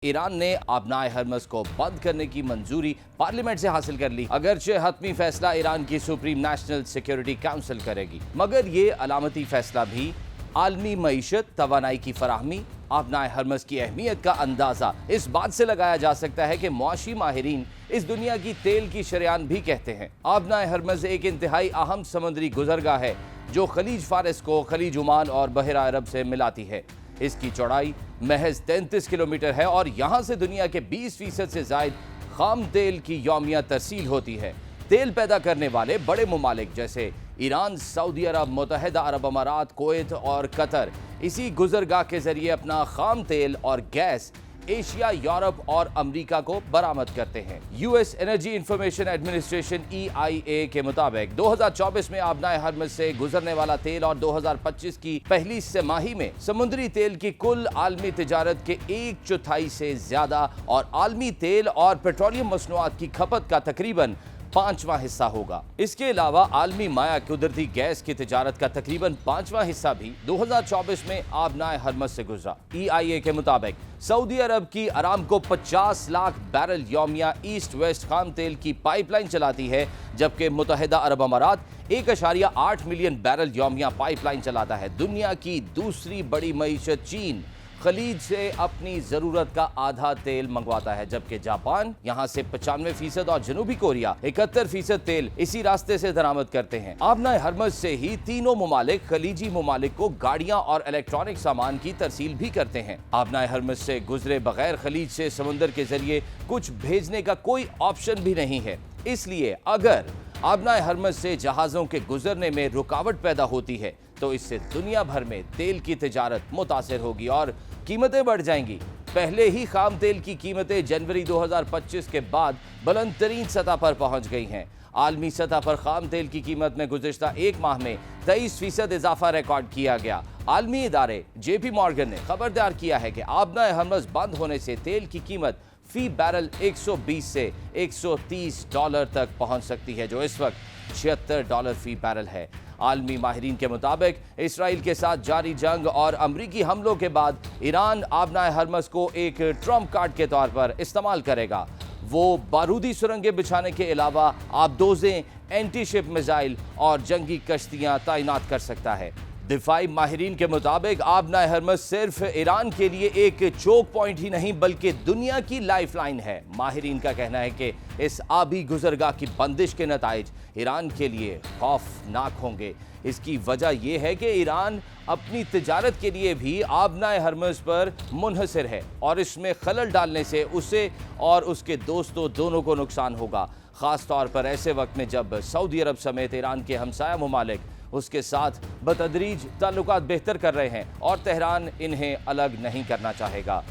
Iran ने आबनाए Hermes को बंद करने की मंजूरी पार्लियामेंट से हासिल कर ली। अगरचे हतमी फैसला ईरान की सुप्रीम नेशनल सिक्योरिटी काउंसिल करेगी, मगर ये अलामती फैसला भी आलमी मईशत, तवानाई की फराहमी, आबनाए हरमस की अहमियत का अंदाजा इस बात से लगाया जा सकता है कि मुआशी माहिरीन इस दुनिया की तेल की शरेआन भी कहते हैं। आबनाए हरमस एक इंतहाई अहम समुद्री गुजरगाह है जो खलीज फारिस को खलीज ओमान और बहरा अरब से मिलाती है। इसकी चौड़ाई महज 33 किलोमीटर है और यहाँ से दुनिया के 20% से ज़ायद खाम तेल की यौमिया तरसील होती है। तेल पैदा करने वाले बड़े ममालिक जैसे ईरान, सऊदी अरब, मुत्तहिदा अरब अमारात, कुवैत और कतर इसी गुजरगाह के जरिए अपना खाम तेल और गैस एशिया, यूरोप और अमेरिका को बरामद करते हैं। US energy information administration EIA के मुताबिक 2024 में आबनाए हरमस से गुजरने वाला तेल और 2025 की पहली तिमाही में समुद्री तेल की कुल आलमी तिजारत के 1/4 से ज्यादा और आलमी तेल और पेट्रोलियम मसनूआत की खपत का तकरीबन 5वां हिस्सा होगा। इसके अलावा आलमी माया कुदरती गैस की तिजारत का तकरीबन 5वां हिस्सा भी 2024 में आबनाए हरमस से गुजरा। EIA के मुताबिक सऊदी अरब की अरामको 50 लाख बैरल यौमिया ईस्ट वेस्ट खाम तेल की पाइपलाइन चलाती है, जबकि मुत्तहिदा अरब अमारात 1.8 मिलियन बैरल यौमिया पाइपलाइन चलाता है। दुनिया की दूसरी बड़ी मईशत चीन खलीज से अपनी जरूरत का आधा तेल मंगवाता है, जबकि जापान यहां से 95% और जनूबी कोरिया 71% तेल इसी रास्ते से दरामद करते हैं। आबनाए हरमस से ही तीनों ममालिक खलीजी ममालिक को गाड़ियां और इलेक्ट्रॉनिक सामान की तरसील भी करते हैं। आबनाए हरमस से गुजरे बगैर खलीज से समंदर के जरिए कुछ भेजने का कोई ऑप्शन भी नहीं है। इसलिए अगर आबनाए हरमस से जहाजों के गुजरने में रुकावट पैदा होती है तो इससे दुनिया भर में तेल की तिजारत मुतासिर होगी और कीमतें बढ़ जाएंगी। पहले ही खाम तेल की कीमतें जनवरी 2025 के बाद बुलंद तरीन सतह पर पहुंच गई हैं। आलमी सतह पर खाम तेल की कीमत में गुज़िश्ता एक माह में 23% इजाफा रिकॉर्ड किया गया। आलमी इदारे JP मॉर्गन ने खबरदार किया है कि आबनाए हरमस बंद होने से तेल की कीमत फी बैरल 120 से $130 तक पहुंच सकती है, जो इस वक्त $76 फी बैरल है। आलमी माहिरीन के मुताबिक इसराइल के साथ जारी जंग और अमरीकी हमलों के बाद ईरान आबनाए हरमस को एक ट्रम्प कार्ड के तौर पर इस्तेमाल करेगा। वो बारूदी सुरंगें बिछाने के अलावा आबदोजें, एंटी शिप मिसाइल और जंगी कश्तियां तैनात कर सकता है। दिफाई माहिरीन के मुताबिक आबनाए हरमस सिर्फ ईरान के लिए एक चोक पॉइंट ही नहीं बल्कि दुनिया की लाइफलाइन है। माहिरीन का कहना है कि इस आबी गुजरगाह की बंदिश के नताइज ईरान के लिए खौफनाक होंगे। इसकी वजह यह है कि ईरान अपनी तिजारत के लिए भी आबनाए हरमस पर मुनहसर है और इसमें खलल डालने से उसे और उसके दोस्तों दोनों को नुकसान होगा, ख़ास तौर पर ऐसे वक्त में जब सऊदी अरब समेत ईरान के हमसाया ममालिक उसके साथ बतदरीज ताल्लुकात बेहतर कर रहे हैं और तेहरान इन्हें अलग नहीं करना चाहेगा।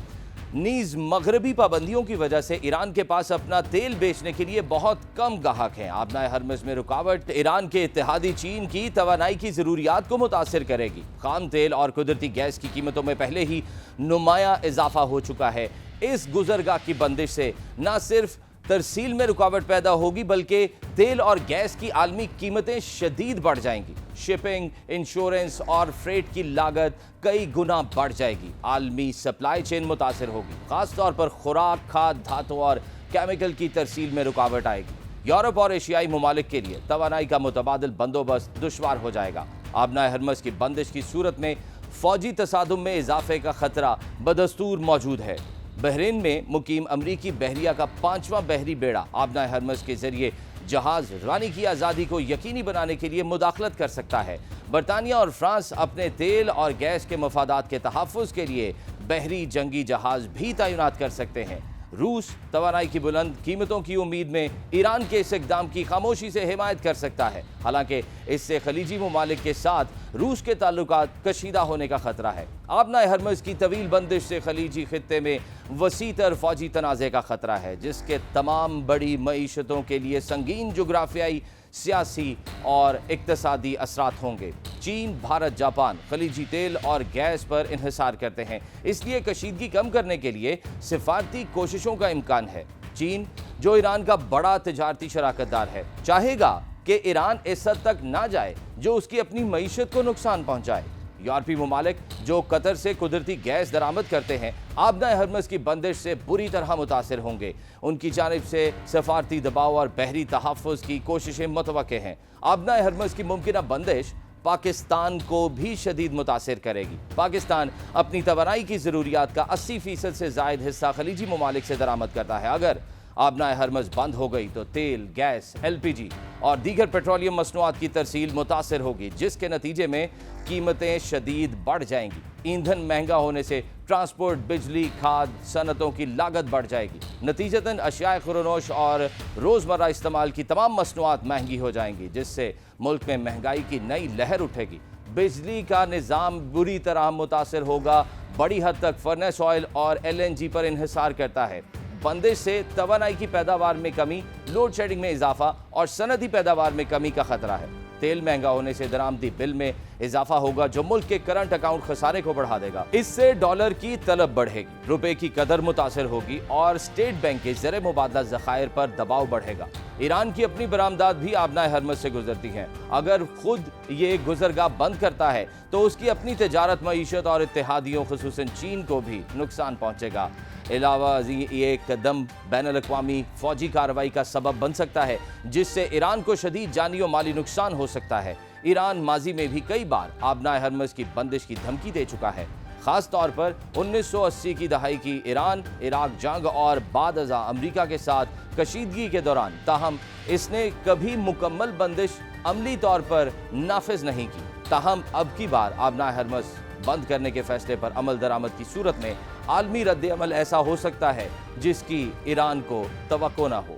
नीज़ मगरबी पाबंदियों की वजह से ईरान के पास अपना तेल बेचने के लिए बहुत कम गाहक हैं। आबनाए हरमस में रुकावट ईरान के इत्तेहादी चीन की तवानाई की ज़रूरियात को मुतासिर करेगी। खाम तेल और कुदरती गैस की कीमतों में पहले ही नुमाया इजाफा हो चुका है। इस गुजरगाह की बंदिश से न सिर्फ तरसील में रुकावट पैदा होगी बल्कि तेल और गैस की आलमी कीमतें शदीद बढ़ जाएंगी। शिपिंग, इंश्योरेंस और फ्रेट की लागत कई गुना बढ़ जाएगी। आलमी सप्लाई चेन मुतासिर होगी, खास तौर पर खुराक, खाद, धातु और केमिकल की तरसील में रुकावट आएगी। यूरोप और एशियाई ममालिक के लिए तवानाई का मुतबादिल बंदोबस्त दुश्वार हो जाएगा। आबनाए हरमस की बंदिश की सूरत में फौजी तसादुम में इजाफे का खतरा बदस्तूर मौजूद है। बहरीन में मुकीम अमरीकी बहरिया का 5वां बहरी बेड़ा आबनाए हरमस के जरिए जहाज रानी की आज़ादी को यकीनी बनाने के लिए मुदाखलत कर सकता है। बरतानिया और फ्रांस अपने तेल और गैस के मफादात के तहफ़्फ़ुज़ के लिए बहरी जंगी जहाज भी तैनात कर सकते हैं। रूस तवानाई की बुलंद कीमतों की उम्मीद में ईरान के इस इक़दाम की खामोशी से हिमायत कर सकता है। हालांकि इससे खलीजी ममालिक के साथ रूस के ताल्लुकात कशीदा होने का खतरा है। आबनाए हरमस की तवील बंदिश से खलीजी खित्ते में वसीतर फौजी तनाज़े का खतरा है, जिसके तमाम बड़ी मईशतों के लिए संगीन जोग्राफियाई, सियासी और इक्तसादी असरात होंगे। चीन, भारत, जापान खलीजी तेल और गैस पर इन्हिसार करते हैं, इसलिए कशीदगी कम करने के लिए सिफारती कोशिशों का इम्कान है। चीन, जो ईरान का बड़ा तिजारती शराकतदार है, चाहेगा कि ईरान इस हद तक ना जाए जो उसकी अपनी मईशत को नुकसान पहुंचाए। यूरोपीय ममालिक जो कतर से कुदरती गैस दरामद करते हैं आबनाए हरमज की बंदिश से बुरी तरह मुतासिर होंगे। उनकी जानिब से सफारती दबाव और बहरी तहफ़्फ़ुज़ की कोशिशें मुतवक्के हैं। आबनाए हरमज की मुमकिना बंदिश पाकिस्तान को भी शदीद मुतासिर करेगी। पाकिस्तान अपनी तवानाई की ज़रूरियात का 80% से ज़ायद हिस्सा खलीजी ममालिक से दरामद करता है। अगर आबनाए हरमज बंद हो गई तो तेल, गैस, LPG और दीगर पेट्रोलियम मसनूआत की तरसील मुतासिर होगी, जिसके नतीजे में कीमतें शदीद बढ़ जाएंगी। ईंधन महंगा होने से ट्रांसपोर्ट, बिजली, खाद सनतों की लागत बढ़ जाएगी। नतीजतन अशियाए खुरोनोश और रोज़मर्रा इस्तेमाल की तमाम मसनूआत महंगी हो जाएंगी, जिससे मुल्क में महंगाई की नई लहर उठेगी। बिजली का निज़ाम बुरी तरह मुतासिर होगा। बड़ी हद तक फर्नेस ऑयल और LNG पर इन्हिसार करता है। बंदिश से तवानाई की पैदावार में कमी, लोड शेडिंग में इजाफा और सनदी पैदावार में कमी का खतरा है। तेल महंगा होने से दरामदी बिल में इजाफा होगा, जो मुल्क के करंट अकाउंट खसारे को बढ़ा देगा। इससे डॉलर की तलब बढ़ेगी, रुपए की कदर मुतासिर होगी और स्टेट बैंक के ज़र मुबादला ज़खायर पर दबाव बढ़ेगा। ईरान की अपनी बरामदात भी आबनाए हरमज से गुजरती हैं। अगर खुद ये गुजरगाह बंद करता है तो उसकी अपनी तिजारत, मईशत और इत्तेहादियों खुसूसन चीन को भी नुकसान पहुंचेगा। अलावा ये कदम बैनुल-अक़वामी फौजी कार्रवाई का सबब बन सकता है, जिससे ईरान को शदीद जानी और माली नुकसान हो सकता है। ईरान माजी में भी कई बार आबनाए हरमज की बंदिश की धमकी दे चुका है, खास तौर पर 1980 की दहाई की ईरान इराक जंग और बाद अज़ा अमरीका के साथ कशीदगी के दौरान। ताहम इसने कभी मुकम्मल बंदिश अमली तौर पर नाफिज नहीं की। ताहम अब की बार आबनाए हरमज बंद करने के फैसले पर अमल दरामद की सूरत में आलमी रद्द अमल ऐसा हो सकता है जिसकी ईरान को तवक्को न हो।